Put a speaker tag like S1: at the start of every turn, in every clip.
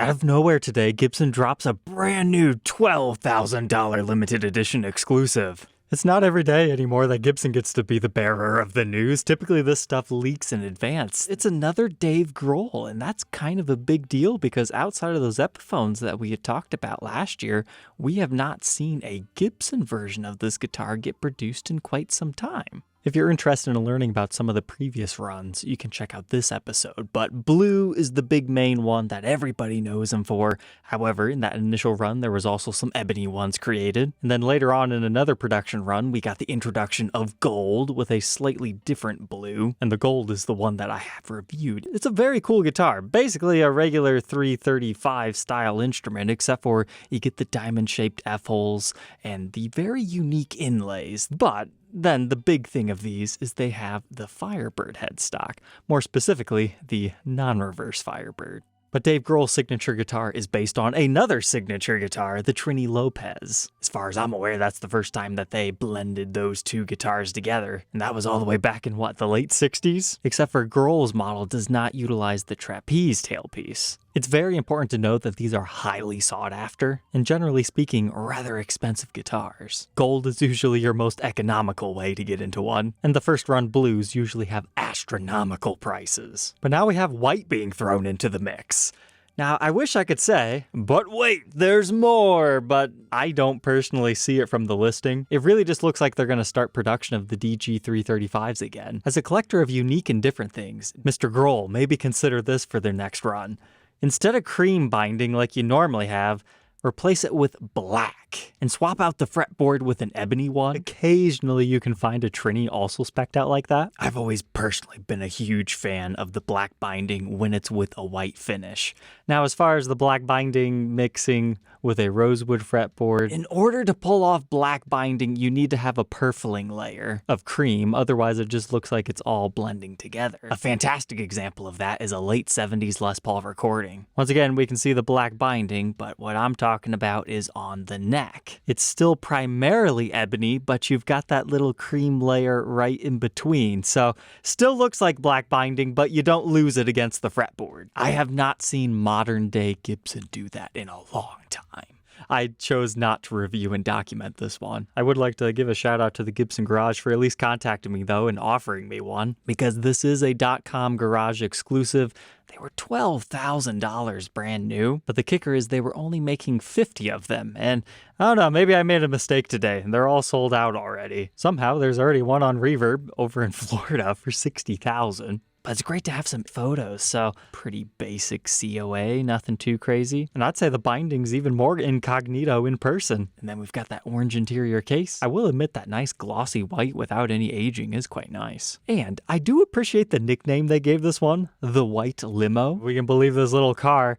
S1: Out of nowhere today, Gibson drops a brand new $12,000 limited edition exclusive. It's not every day anymore that Gibson gets to be the bearer of the news. Typically, this stuff leaks in advance. It's another Dave Grohl, and that's kind of a big deal because outside of those Epiphones that we had talked about last year, we have not seen a Gibson version of this guitar get produced in quite some time. If you're interested in learning about some of the previous runs, you can check out this episode, but blue is the big main one that everybody knows him for. However, in that initial run, there was also some ebony ones created. And then later on in another production run, we got the introduction of gold with a slightly different blue, and the gold is the one that I have reviewed. It's a very cool guitar, basically a regular 335 style instrument, except for you get the diamond-shaped F-holes and the very unique inlays, but then the big thing of these is they have the Firebird headstock, more specifically the non-reverse Firebird. But Dave Grohl's signature guitar is based on another signature guitar, the Trini Lopez. As far as I'm aware, that's the first time that they blended those two guitars together, and that was all the way back in, the late 60s? Except for Grohl's model does not utilize the trapeze tailpiece. It's very important to note that these are highly sought after, and generally speaking, rather expensive guitars. Gold is usually your most economical way to get into one, and the first run blues usually have astronomical prices. But now we have white being thrown into the mix. Now, I wish I could say, but wait, there's more, but I don't personally see it from the listing. It really just looks like they're going to start production of the DG-335s again. As a collector of unique and different things, Mr. Grohl maybe consider this for their next run. Instead of cream binding like you normally have, replace it with black and swap out the fretboard with an ebony one. Occasionally you can find a Trini also spec'd out like that. I've always personally been a huge fan of the black binding when it's with a white finish. Now, as far as the black binding mixing with a rosewood fretboard, in order to pull off black binding, you need to have a purfling layer of cream, otherwise it just looks like it's all blending together. A fantastic example of that is a late 70s Les Paul recording. Once again, we can see the black binding, but what I'm talking about is on the neck. It's still primarily ebony, but you've got that little cream layer right in between, so still looks like black binding, but you don't lose it against the fretboard. I have not seen modern day Gibson do that in a long time. I chose not to review and document this one. I would like to give a shout out to the Gibson Garage for at least contacting me though and offering me one, because this is a .com garage exclusive. They were $12,000 brand new, but the kicker is they were only making 50 of them, and I don't know, maybe I made a mistake today and they're all sold out already. Somehow there's already one on Reverb over in Florida for $60,000. But it's great to have some photos, so pretty basic COA, nothing too crazy. And I'd say the binding's even more incognito in person. And then we've got that orange interior case. I will admit that nice glossy white without any aging is quite nice. And I do appreciate the nickname they gave this one, the White Limo. We can believe this little car.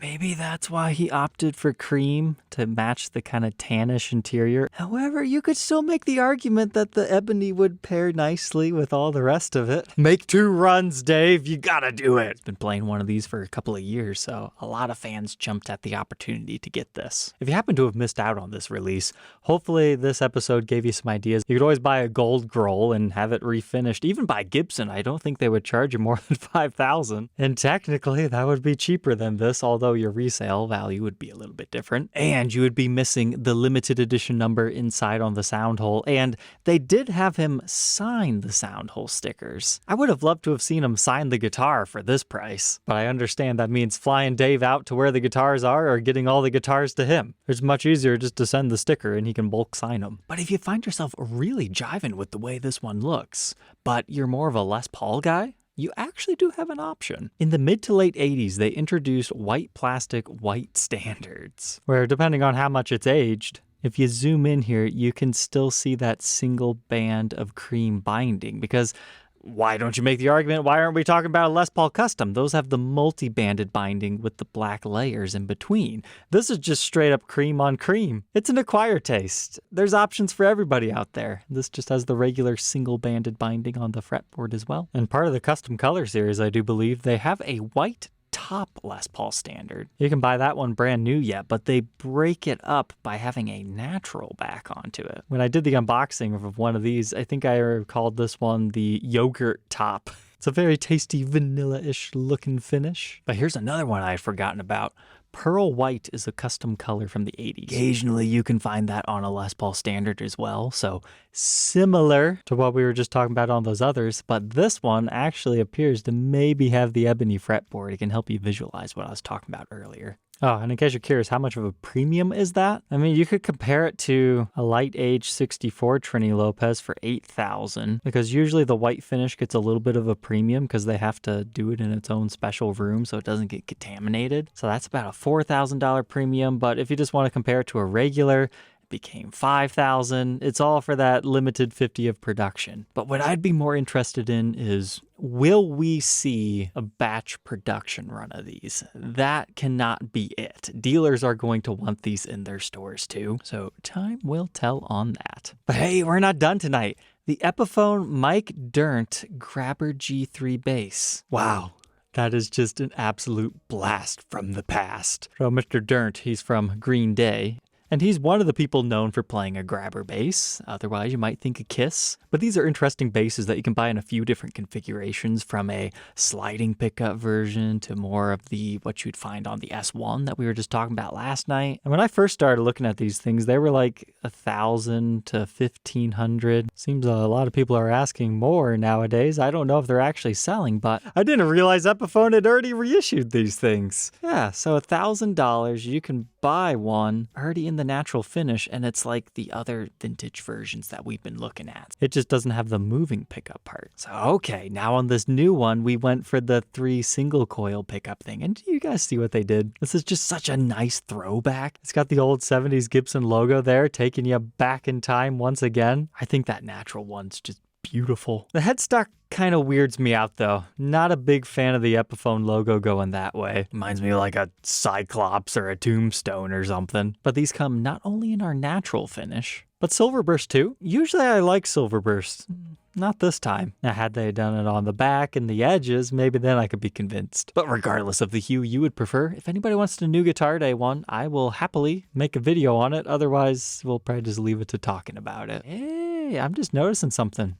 S1: Maybe that's why he opted for cream, to match the kind of tannish interior. However, you could still make the argument that the ebony would pair nicely with all the rest of it. Make 2 runs, Dave. You gotta do it. Been playing one of these for a couple of years, so a lot of fans jumped at the opportunity to get this. If you happen to have missed out on this release, hopefully this episode gave you some ideas. You could always buy a gold Grohl and have it refinished. Even by Gibson, I don't think they would charge you more than $5,000. And technically, that would be cheaper than this, although your resale value would be a little bit different. And you would be missing the limited edition number inside on the sound hole. And they did have him sign the sound hole stickers. I would have loved to have seen him sign the guitar for this price, but I understand that means flying Dave out to where the guitars are or getting all the guitars to him. It's much easier just to send the sticker and he can bulk sign them. But if you find yourself really jiving with the way this one looks, but you're more of a Les Paul guy, you actually do have an option. In the mid to late 80s, they introduced white plastic white standards, where depending on how much it's aged, if you zoom in here, you can still see that single band of cream binding, because why don't you make the argument, why aren't we talking about a Les Paul Custom? Those have the multi-banded binding with the black layers in between. This is just straight up cream on cream. It's an acquired taste. There's options for everybody out there. This just has the regular single-banded binding on the fretboard as well. And part of the Custom Color series, I do believe, they have a white top Les Paul standard. You can buy that one brand new yet, but they break it up by having a natural back onto it. When I did the unboxing of one of these, I think I called this one the yogurt top. It's a very tasty vanilla-ish looking finish. But here's another one I had forgotten about. Pearl white is a custom color from the 80s. Occasionally you can find that on a Les Paul Standard as well, so similar to what we were just talking about on those others, but this one actually appears to maybe have the ebony fretboard. It can help you visualize what I was talking about earlier. Oh, and in case you're curious, how much of a premium is that? I mean, you could compare it to a light age 64 Trini Lopez for $8,000, because usually the white finish gets a little bit of a premium because they have to do it in its own special room so it doesn't get contaminated. So that's about a $4,000 premium, but if you just want to compare it to a regular, became $5,000. It's all for that limited 50 of production. But what I'd be more interested in is, will we see a batch production run of these? That cannot be it. Dealers are going to want these in their stores too. So time will tell on that. But hey, we're not done tonight. The Epiphone Mike Dirnt Grabber G3 bass. Wow. That is just an absolute blast from the past. So Mr. Dirnt, he's from Green Day. And he's one of the people known for playing a grabber bass. Otherwise, you might think a Kiss. But these are interesting basses that you can buy in a few different configurations, from a sliding pickup version to more of the what you'd find on the S1 that we were just talking about last night. And when I first started looking at these things, they were like $1,000 to $1,500. Seems a lot of people are asking more nowadays. I don't know if they're actually selling, but I didn't realize Epiphone had already reissued these things. Yeah, so $1,000, you can buy one already in the natural finish, and it's like the other vintage versions that we've been looking at. It just doesn't have the moving pickup part. So okay, now on this new one, we went for the 3 single coil pickup thing, and do you guys see what they did? This is just such a nice throwback. It's got the old 70s Gibson logo there, taking you back in time once again. I think that natural one's just beautiful. The headstock kind of weirds me out though. Not a big fan of the Epiphone logo going that way. Reminds me of like a Cyclops or a Tombstone or something. But these come not only in our natural finish, but Silverburst too. Usually I like Silverburst. Not this time. Now, had they done it on the back and the edges, maybe then I could be convinced. But regardless of the hue you would prefer, if anybody wants to New Guitar Day one, I will happily make a video on it. Otherwise, we'll probably just leave it to talking about it. Hey, I'm just noticing something.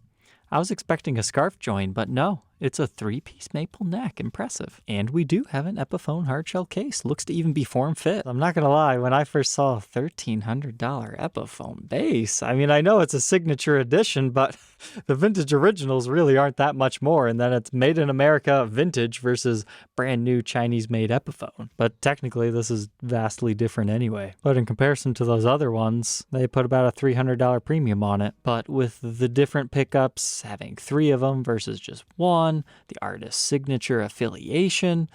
S1: I was expecting a scarf join, but no, it's a 3-piece maple neck. Impressive. And we do have an Epiphone hardshell case. Looks to even be form fit. I'm not gonna lie, when I first saw a $1,300 Epiphone bass, I mean, I know it's a signature edition, but the vintage originals really aren't that much more. And then it's made in America vintage versus brand new Chinese made Epiphone. But technically this is vastly different anyway. But in comparison to those other ones, they put about a $300 premium on it. But with the different pickups, having 3 of them versus just 1, the artist's signature affiliation,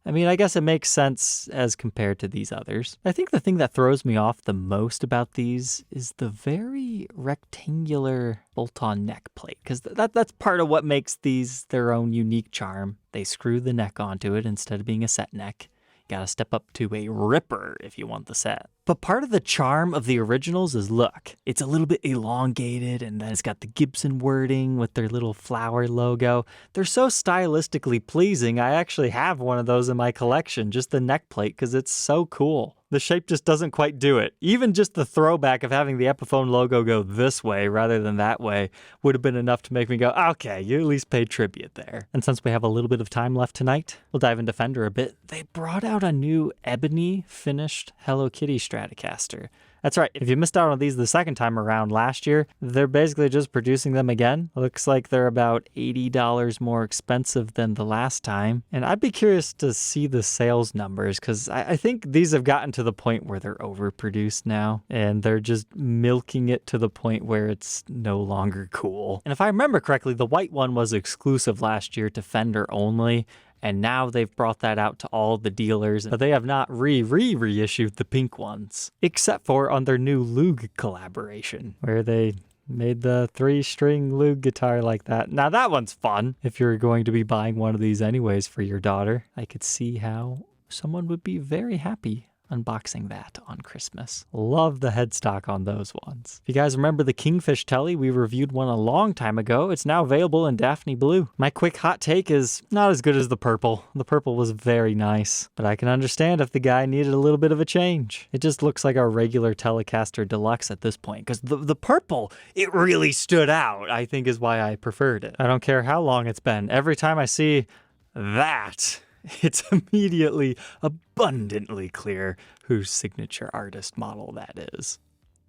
S1: I mean, I guess it makes sense as compared to these others. I think the thing that throws me off the most about these is the very rectangular bolt-on neck plate, because that's part of what makes these their own unique charm. They screw the neck onto it instead of being a set neck. Gotta step up to a ripper if you want the set. But part of the charm of the originals is, look, it's a little bit elongated, and then it's got the Gibson wording with their little flower logo. They're so stylistically pleasing. I actually have one of those in my collection, just the neck plate, because it's so cool. The shape just doesn't quite do it. Even just the throwback of having the Epiphone logo go this way rather than that way would have been enough to make me go, okay, you at least paid tribute there. And since we have a little bit of time left tonight, we'll dive into Fender a bit. They brought out a new ebony finished Hello Kitty Stratocaster. That's right, if you missed out on these the second time around last year, they're basically just producing them again. Looks like they're about $80 more expensive than the last time. And I'd be curious to see the sales numbers, because I think these have gotten to the point where they're overproduced now, and they're just milking it to the point where it's no longer cool. And if I remember correctly, the white one was exclusive last year to Fender only, and now they've brought that out to all the dealers, but they have not reissued the pink ones, except for on their new Loog collaboration, where they made the 3-string Loog guitar like that. Now that one's fun. If you're going to be buying one of these anyways for your daughter, I could see how someone would be very happy unboxing that on Christmas. Love the headstock on those ones. If you guys remember the Kingfish Telly, we reviewed one a long time ago. It's now available in Daphne Blue. My quick hot take is not as good as the purple. The purple was very nice, but I can understand if the guy needed a little bit of a change. It just looks like our regular Telecaster Deluxe at this point, because the purple, it really stood out, I think is why I preferred it. I don't care how long it's been. Every time I see that, it's immediately abundantly clear whose signature artist model that is.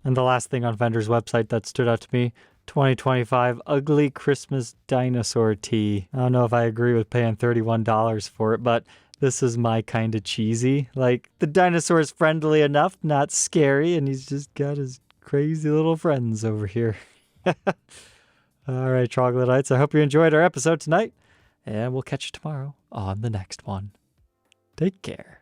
S1: And the last thing on Fender's website that stood out to me, 2025 Ugly Christmas Dinosaur Tee. I don't know if I agree with paying $31 for it, but this is my kind of cheesy. Like, the dinosaur is friendly enough, not scary, and he's just got his crazy little friends over here. All right, troglodytes, I hope you enjoyed our episode tonight, and we'll catch you tomorrow on the next one. Take care.